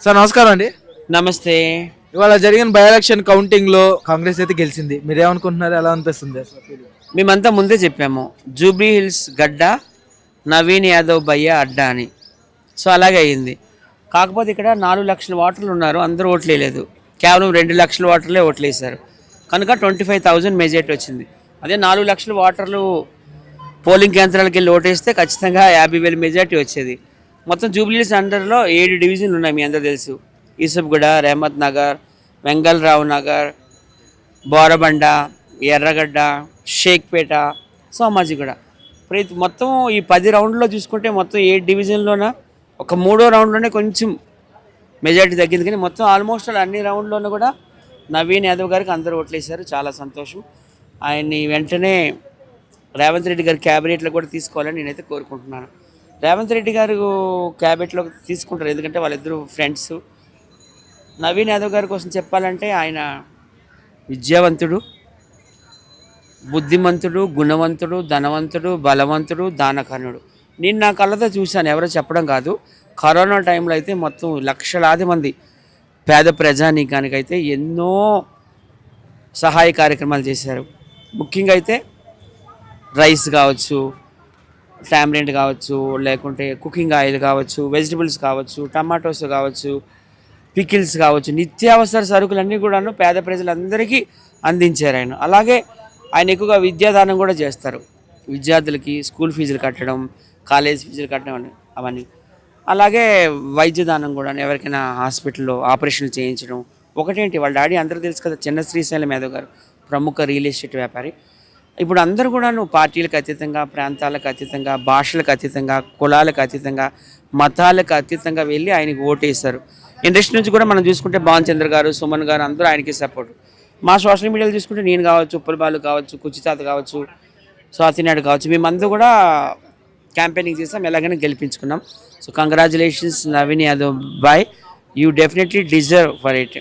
Sir నమస్కారం అండి. నమస్తే. ఇవాళ జరిగిన బై ఎలక్షన్ కౌంటింగ్ లో కాంగ్రెస్ అయితే గెలిచింది. మీరేమనుకుంటున్నారు? ఎలా అనిపిస్తుంది అసలు feeling? మేమంతా ముందే చెప్పాము. జూబ్లీ హిల్స్ గడ్డ, నవీన్ యాదవ్ భయ్య అడ్డా అని. సో అలాగే అయింది. కాకపోతే ఇక్కడ 4,00,000 ఓటర్లు ఉన్నారు. అందరూ ఓట్లేయలేదు. కేవలం 2,00,000 ఓటర్లే ఓట్లేశారు. కనుక 25,000 మెజార్టీ వచ్చింది. అదే 4,00,000 ఓటర్లు పోలింగ్ కేంద్రాలకు వెళ్ళి ఓటేస్తే ఖచ్చితంగా 50,000 మెజార్టీ వచ్చేది. మొత్తం జూబ్లీ హిల్స్ అండర్లో 7 డివిజన్లు ఉన్నాయి, మీ అందరూ తెలుసు. యూసఫ్గూడ, రెహమత్ నగర్, వెంగళరావు నగర్, బోరబండ, ఎర్రగడ్డ, షేక్పేట, సోమాజిగూడ. మొత్తం ఈ 10 రౌండ్లో చూసుకుంటే మొత్తం 7 డివిజన్లోన ఒక మూడో రౌండ్లోనే కొంచెం మెజారిటీ తగ్గింది, కానీ మొత్తం ఆల్మోస్ట్ అన్ని రౌండ్లోనూ కూడా నవీన్ యాదవ్ గారికి అందరూ ఓట్లేశారు. చాలా సంతోషం. ఆయన్ని వెంటనే రేవంత్ రెడ్డి గారి క్యాబినెట్లో కూడా తీసుకోవాలని నేనైతే కోరుకుంటున్నాను. రేవంత్ రెడ్డి గారు క్యాబినెట్లో తీసుకుంటారు, ఎందుకంటే వాళ్ళిద్దరూ ఫ్రెండ్స్. నవీన్ యాదవ్ గారి కోసం చెప్పాలంటే ఆయన విద్యావంతుడు, బుద్ధిమంతుడు, గుణవంతుడు, ధనవంతుడు, బలవంతుడు, దానకర్ణుడు. నేను నా కళ్ళతో చూశాను, ఎవరో చెప్పడం కాదు. కరోనా టైంలో అయితే మొత్తం లక్షలాది మంది పేద ప్రజానీకానికైతే ఎన్నో సహాయ కార్యక్రమాలు చేశారు. ముఖ్యంగా అయితే రైస్ కావచ్చు, టామరెంట్ కావచ్చు, లేకుంటే కుకింగ్ ఆయిల్ కావచ్చు, వెజిటబుల్స్ కావచ్చు, టమాటోస్ కావచ్చు, పికిల్స్ కావచ్చు, నిత్యావసర సరుకులన్నీ కూడాను పేద ప్రజలందరికీ అందించారు ఆయన. అలాగే ఆయన ఎక్కువగా విద్యాదానం కూడా చేస్తారు. విద్యార్థులకి స్కూల్ ఫీజులు కట్టడం, కాలేజ్ ఫీజులు కట్టడం అవన్నీ. అలాగే వైద్యదానం కూడా, ఎవరికైనా హాస్పిటల్లో ఆపరేషన్లు చేయించడం. ఒకటేంటి, వాళ్ళ డాడీ అందరూ తెలుసు కదా, చిన్న శ్రీశైలం యాదవ్ గారు, ప్రముఖ రియల్ ఎస్టేట్ వ్యాపారి. ఇప్పుడు అందరూ కూడాను పార్టీలకు అతీతంగా, ప్రాంతాలకు అతీతంగా, భాషలకు అతీతంగా, కులాలకు అతీతంగా, మతాలకు అతీతంగా వెళ్ళి ఆయనకి ఓటేస్తారు. ఇండస్ట్రీ నుంచి కూడా మనం చూసుకుంటే భావన్ చంద్ర గారు, సుమన్ గారు అందరూ ఆయనకి సపోర్ట్. మా సోషల్ మీడియాలో చూసుకుంటే నేను కావచ్చు, ఉప్పలబాలు కావచ్చు, కుచితాత కావచ్చు, స్వాతినాడు కావచ్చు, మేమందరూ కూడా క్యాంపెయినింగ్ చేసాం, ఎలాగైనా గెలిపించుకున్నాం. సో కంగ్రాచులేషన్స్ నవీన్ యాదవ్ బాయ్, you definitely deserve for it.